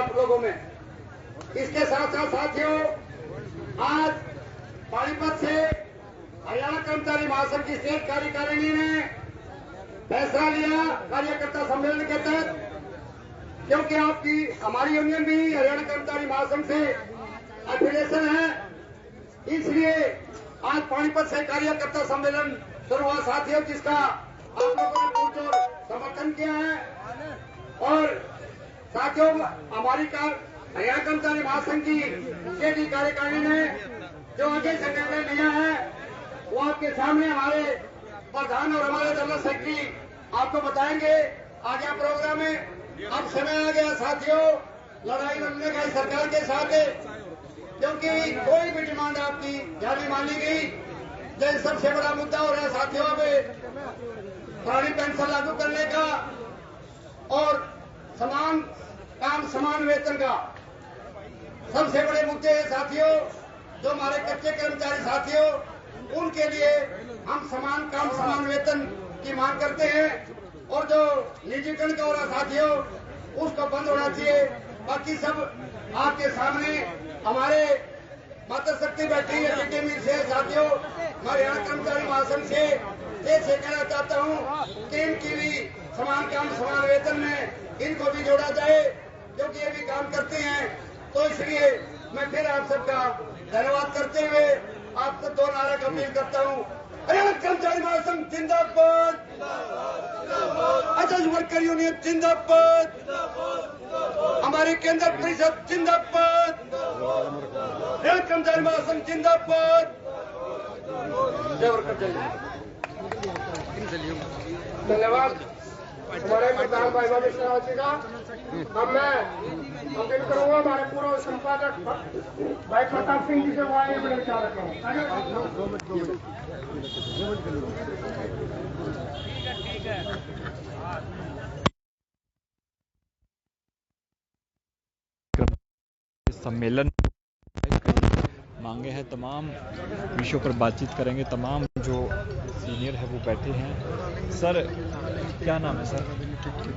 आप लोगों में। इसके साथ साथ साथियों, आज पानीपत से हरियाणा कर्मचारी महासंघ की स्टेट कार्यकारिणी ने फैसला लिया कार्यकर्ता सम्मेलन के तहत, क्योंकि आपकी हमारी यूनियन भी हरियाणा कर्मचारी महासंघ से एफिलिएशन है, इसलिए आज पानीपत से कार्यकर्ता सम्मेलन शुरू हुआ साथियों, जिसका आप लोगों ने पुरजोर समर्थन किया है। और साथियों, हमारी हरियाणा कर्मचारी महासंघ की स्टेट कार्यकारिणी ने जो आगे से निर्णय लिया है वो आपके सामने हमारे प्रधान और हमारे जनरल सेक्रेटरी आपको बताएंगे आगे प्रोग्राम में। अब समय आ गया साथियों लड़ाई लड़ने का सरकार के साथ, क्योंकि कोई भी डिमांड आपकी ध्यान नहीं मान ली गई। जो सबसे बड़ा मुद्दा हो रहा है साथियों, अब पुरानी पेंशन लागू करने का और समान काम समान वेतन का सबसे बड़े मुद्दे हैं साथियों। जो हमारे कच्चे कर्मचारी साथियों, उनके लिए हम समान काम समान वेतन की मांग करते हैं, और जो निजीकरण का हो रहा साथियों उसको बंद होना चाहिए। बाकी सब आपके सामने हमारे माता शक्ति बैठी है बीटीएमई से साथियों, मैं हरियाणा कर्मचारी महासंघ से ऐसे कहना चाहता हूँ कि इनकी भी समान काम समान वेतन में इनको भी जोड़ा जाए, क्योंकि ये भी काम करते हैं। तो इसलिए मैं फिर आप सबका धन्यवाद करते हुए आप सब दो नारे का अपील करता हूँ। हरियाणा कर्मचारी महासंघ जिंदाबाद, आजाद वर्कर यूनियन जिंदाबाद, हमारी केंद्र परिषद जिंदाबाद, हरियाणा कर्मचारी महासंघ जिंदाबाद। जय वर्कर धन्यवाद हमारे प्रधान भाई बाबू का। अब मैं अपील करूंगा हमारे पूर्व संपादक भाई प्रताप सिंह जी से, वो आए बड़े विचार रखा सम्मेलन मांगे हैं, तमाम विषयों पर बातचीत करेंगे। तमाम जो सीनियर है वो बैठे हैं। सर क्या नाम है सर?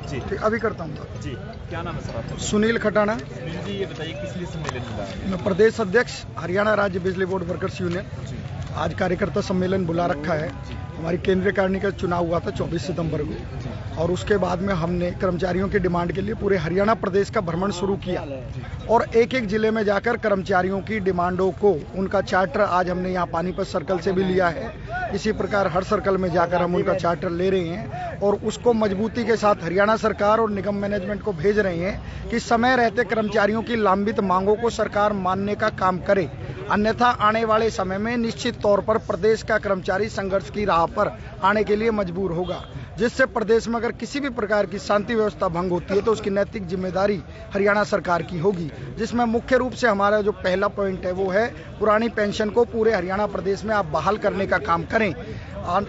जी अभी करता हूँ जी, क्या नाम है सर आपका? सुनील खटाना। सुनील जी, ये बताइए किस लिए सम्मेलन मिला है? मैं प्रदेश अध्यक्ष हरियाणा राज्य बिजली बोर्ड वर्कर्स यूनियन। आज कार्यकर्ता सम्मेलन बुला रखा है। हमारी केंद्रीय कार्यकारिणी का चुनाव हुआ था 24 सितंबर को, और उसके बाद में हमने कर्मचारियों की डिमांड के लिए पूरे हरियाणा प्रदेश का भ्रमण शुरू किया, और एक एक जिले में जाकर कर्मचारियों की डिमांडों को, उनका चार्टर आज हमने यहाँ पानीपत सर्कल से भी लिया है। इसी प्रकार हर सर्कल में जाकर हम उनका चार्टर ले रहे हैं, और उसको मजबूती के साथ हरियाणा सरकार और निगम मैनेजमेंट को भेज रहे हैं कि समय रहते कर्मचारियों की लंबित मांगों को सरकार मानने का काम करे, अन्यथा आने वाले समय में निश्चित तौर पर प्रदेश का कर्मचारी संघर्ष की राह पर आने के लिए मजबूर होगा, जिससे प्रदेश में अगर किसी भी प्रकार की शांति व्यवस्था भंग होती है तो उसकी नैतिक जिम्मेदारी हरियाणा सरकार की होगी। जिसमें मुख्य रूप से हमारा जो पहला पॉइंट है वो है पुरानी पेंशन को पूरे हरियाणा प्रदेश में आप बहाल करने का काम करें।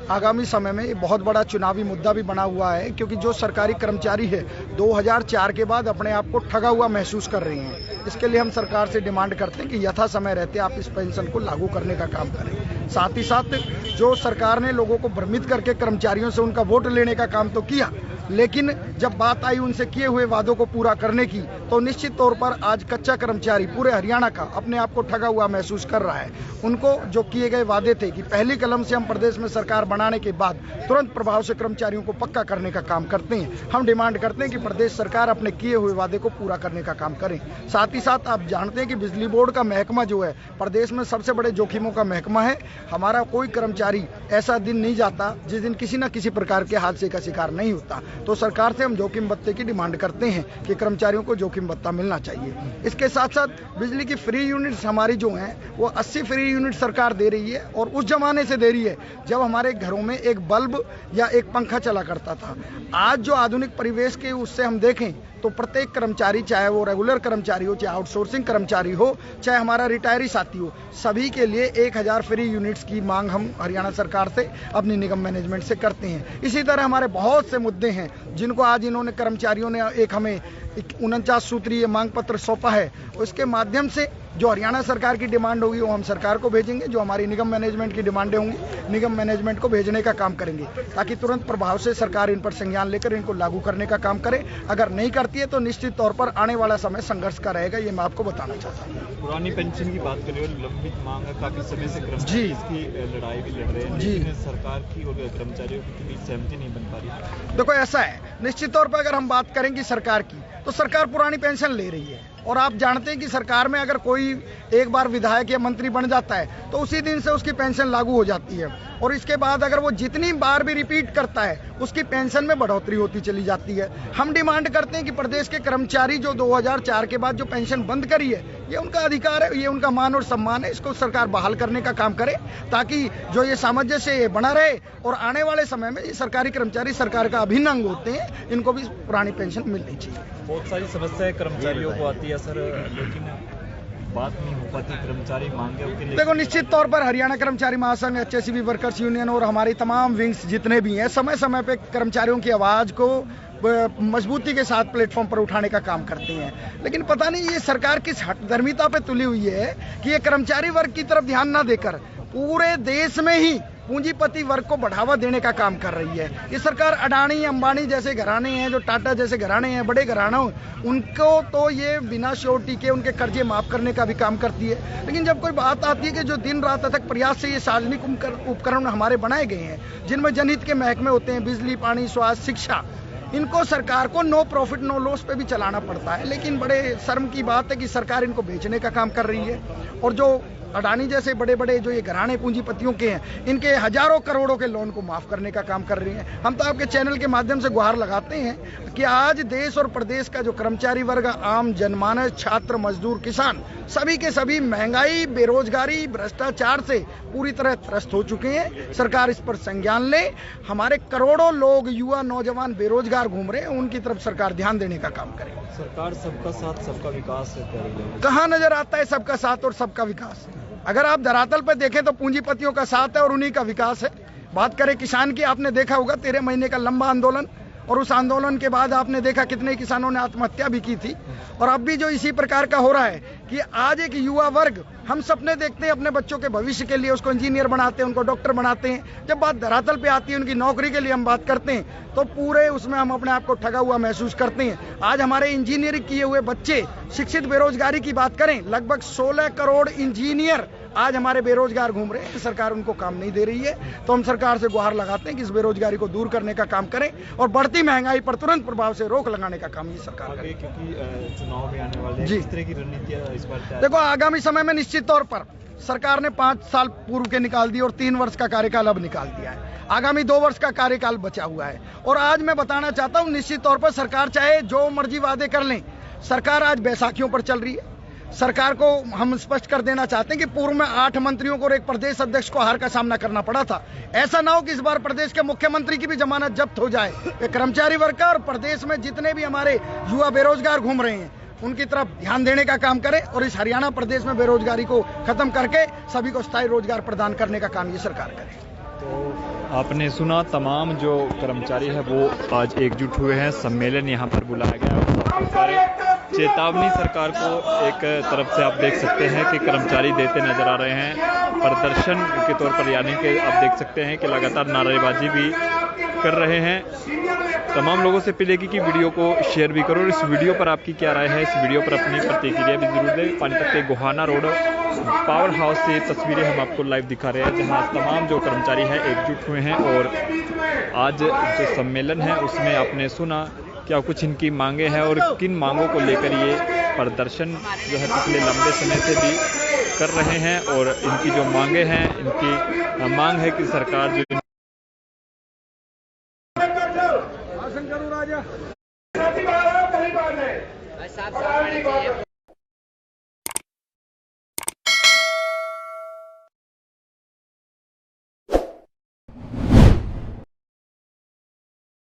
आगामी समय में ये बहुत बड़ा चुनावी मुद्दा भी बना हुआ है, क्योंकि जो सरकारी कर्मचारी है 2004 के बाद अपने आप को ठगा हुआ महसूस कर रहे हैं। इसके लिए हम सरकार से डिमांड करते हैं कि यथा समय रहते आप इस पेंशन को लागू करने का काम करें। साथ ही साथ जो सरकार ने लोगों को भ्रमित करके कर्मचारियों से उनका वोट लेने का काम तो किया, लेकिन जब बात आई उनसे किए हुए वादों को पूरा करने की, तो निश्चित तौर पर आज कच्चा कर्मचारी पूरे हरियाणा का अपने आप को ठगा हुआ महसूस कर रहा है। उनको जो किए गए वादे थे कि पहली कलम से हम प्रदेश में सरकार बनाने के बाद तुरंत प्रभाव से कर्मचारियों को पक्का करने का काम करते हैं। हम डिमांड करते हैं कि प्रदेश सरकार अपने किए हुए वादे को पूरा करने का काम करें। साथ ही साथ आप जानते हैं कि बिजली बोर्ड का महकमा जो है प्रदेश में सबसे बड़े जोखिमों का महकमा है। हमारा कोई कर्मचारी ऐसा दिन नहीं जाता जिस दिन किसी न किसी प्रकार के हादसे का शिकार नहीं होता। तो सरकार से हम जोखिम भत्ते की डिमांड करते हैं कि कर्मचारियों को जोखिम भत्ता मिलना चाहिए। इसके साथ साथ बिजली की फ्री यूनिट्स हमारी जो हैं वो 80 फ्री यूनिट सरकार दे रही है, और उस जमाने से दे रही है जब हमारे घरों में एक बल्ब या एक पंखा चला करता था। आज जो आधुनिक परिवेश के उससे हम देखें तो प्रत्येक कर्मचारी, चाहे वो रेगुलर कर्मचारी हो, चाहे आउटसोर्सिंग कर्मचारी हो, चाहे हमारा रिटायरी साथी हो, सभी के लिए 1000 फ्री यूनिट्स की मांग हम हरियाणा सरकार से अपनी निगम मैनेजमेंट से करते हैं। इसी तरह हमारे बहुत से मुद्दे हैं जिनको आज इन्होंने कर्मचारियों ने एक हमें 49 सूत्रीय मांग पत्र सौंपा है, उसके माध्यम से जो हरियाणा सरकार की डिमांड होगी वो हम सरकार को भेजेंगे, जो हमारी निगम मैनेजमेंट की डिमांडें होंगी निगम मैनेजमेंट को भेजने का काम करेंगे, ताकि तुरंत प्रभाव से सरकार इन पर संज्ञान लेकर इनको लागू करने का काम करे। अगर नहीं करती है तो निश्चित तौर पर आने वाला समय संघर्ष का रहेगा, ये मैं आपको बताना चाहता हूँ। पुरानी पेंशन की बात करें, लंबित मांग है, काफी समय से कर्मचारी इसकी लड़ाई भी लड़ रहे हैं, लेकिन सरकार की और कर्मचारियों की बीच सहमति नहीं बन पा रही। देखो ऐसा है, निश्चित तौर पर अगर हम बात करेंगे सरकार की, तो सरकार पुरानी पेंशन ले रही है, और आप जानते हैं कि सरकार में अगर कोई एक बार विधायक या मंत्री बन जाता है तो उसी दिन से उसकी पेंशन लागू हो जाती है, और इसके बाद अगर वो जितनी बार भी रिपीट करता है उसकी पेंशन में बढ़ोतरी होती चली जाती है। हम डिमांड करते हैं कि प्रदेश के कर्मचारी जो 2004 के बाद जो पेंशन बंद करी है, ये उनका अधिकार है, ये उनका मान और सम्मान है, इसको सरकार बहाल करने का काम करे, ताकि जो ये सामंजस्य बना रहे और आने वाले समय में ये सरकारी कर्मचारी सरकार का अभिन्न अंग होते हैं, इनको भी पुरानी पेंशन मिलनी चाहिए। बहुत सारी समस्याएं कर्मचारियों को आती है सर, लेकिन बात नहीं हो पाती, कर्मचारी मांगे उनके लिए। देखो निश्चित तौर पर हरियाणा कर्मचारी महासंघ, HSCB वर्कर्स यूनियन और हमारी तमाम विंग्स जितने भी हैं, समय समय पे कर्मचारियों की आवाज को मजबूती के साथ प्लेटफॉर्म पर उठाने का काम करते हैं, लेकिन पता नहीं ये सरकार किस हठधर्मिता पे तुली हुई है कि ये कर्मचारी वर्ग की तरफ ध्यान ना देकर पूरे देश में ही पूंजीपति वर्ग को बढ़ावा देने का काम कर रही है। ये सरकार अडानी अंबानी जैसे घराने हैं, जो टाटा जैसे घराने हैं, बड़े घरानों, उनको तो ये बिना श्योरिटी के उनके कर्जे माफ करने का भी काम करती है, लेकिन जब कोई बात आती है कि जो दिन रात अथक प्रयास से ये सार्वजनिक उपकरण हमारे बनाए गए हैं, जिनमें जनहित के महकमे होते हैं, बिजली, पानी, स्वास्थ्य, शिक्षा, इनको सरकार को नो प्रॉफिट नो लॉस पे भी चलाना पड़ता है, लेकिन बड़े शर्म की बात है कि सरकार इनको बेचने का काम कर रही है, और जो अडानी जैसे बड़े बड़े जो ये घराने पूंजीपतियों के हैं, इनके हजारों करोड़ों के लोन को माफ करने का काम कर रही हैं। हम तो आपके चैनल के माध्यम से गुहार लगाते हैं कि आज देश और प्रदेश का जो कर्मचारी वर्ग, आम जनमानस, छात्र, मजदूर, किसान, सभी के सभी महंगाई, बेरोजगारी, भ्रष्टाचार से पूरी तरह त्रस्त हो चुके हैं। सरकार इस पर संज्ञान ले, हमारे करोड़ों लोग, युवा, नौजवान बेरोजगार घूम रहे हैं, उनकी तरफ सरकार ध्यान देने का काम करे। सरकार सबका साथ सबका विकास कर रही है, कहाँ नजर आता है सबका साथ और सबका विकास? अगर आप धरातल पर देखें तो पूंजीपतियों का साथ है और उन्हीं का विकास है। बात करें किसान की, आपने देखा होगा 13 महीने का लंबा आंदोलन, और उस आंदोलन के बाद आपने देखा कितने किसानों ने आत्महत्या भी की थी, और अब भी जो इसी प्रकार का हो रहा है कि आज एक युवा वर्ग, हम सपने देखते हैं अपने बच्चों के भविष्य के लिए, उसको इंजीनियर बनाते हैं, उनको डॉक्टर बनाते हैं, जब बात धरातल पे आती है उनकी नौकरी के लिए हम बात करते हैं तो पूरे उसमें हम अपने आप को ठगा हुआ महसूस करते हैं। आज हमारे इंजीनियरिंग किए हुए बच्चे, शिक्षित बेरोजगारी की बात करें, लगभग 16 करोड़ इंजीनियर आज हमारे बेरोजगार घूम रहे हैं, सरकार उनको काम नहीं दे रही है। तो हम सरकार से गुहार लगाते हैं कि इस बेरोजगारी को दूर करने का काम करें और बढ़ती महंगाई पर तुरंत प्रभाव से रोक लगाने का काम ये सरकार करे। क्योंकि चुनाव भी आने वाले हैं, किस तरह की रणनीतियां इस बार? देखो आगामी समय में निश्चित तौर पर सरकार ने 5 साल पूर्व के निकाल दिए और 3 वर्ष का कार्यकाल अब निकाल दिया है, आगामी 2 वर्ष का कार्यकाल बचा हुआ है। और आज मैं बताना चाहता हूं, निश्चित तौर पर सरकार चाहे जो मर्जी वादे कर लें, सरकार आज बैसाखियों पर चल रही है। सरकार को हम स्पष्ट कर देना चाहते हैं कि पूर्व में 8 मंत्रियों को और एक प्रदेश अध्यक्ष को हार का सामना करना पड़ा था। ऐसा ना हो कि इस बार प्रदेश के मुख्यमंत्री की भी जमानत जब्त हो जाए। एक कर्मचारी वर्ग का और प्रदेश में जितने भी हमारे युवा बेरोजगार घूम रहे हैं उनकी तरफ ध्यान देने का काम करें और इस हरियाणा प्रदेश में बेरोजगारी को खत्म करके सभी को स्थायी रोजगार प्रदान करने का काम ये सरकार करे। तो आपने सुना, तमाम जो कर्मचारी है वो आज एकजुट हुए हैं, सम्मेलन यहाँ पर बुलाया गया है। बहुत सारे चेतावनी सरकार को एक तरफ से आप देख सकते हैं कि कर्मचारी देते नजर आ रहे हैं प्रदर्शन के तौर पर, यानी कि आप देख सकते हैं कि लगातार नारेबाजी भी कर रहे हैं। तमाम लोगों से अपील है कि वीडियो को शेयर भी करो और इस वीडियो पर आपकी क्या राय है, इस वीडियो पर अपनी प्रतिक्रिया भी जरूर दें। पानीपत के गोहाना रोड पावर हाउस से तस्वीरें हम आपको लाइव दिखा रहे हैं, जहां तमाम जो कर्मचारी हैं एकजुट हुए हैं और आज जो सम्मेलन है उसमें आपने सुना क्या कुछ इनकी मांगे हैं और किन मांगों को लेकर ये प्रदर्शन जो है पिछले लंबे समय से भी कर रहे हैं। और इनकी जो मांगे हैं, इनकी मांग है कि सरकार जो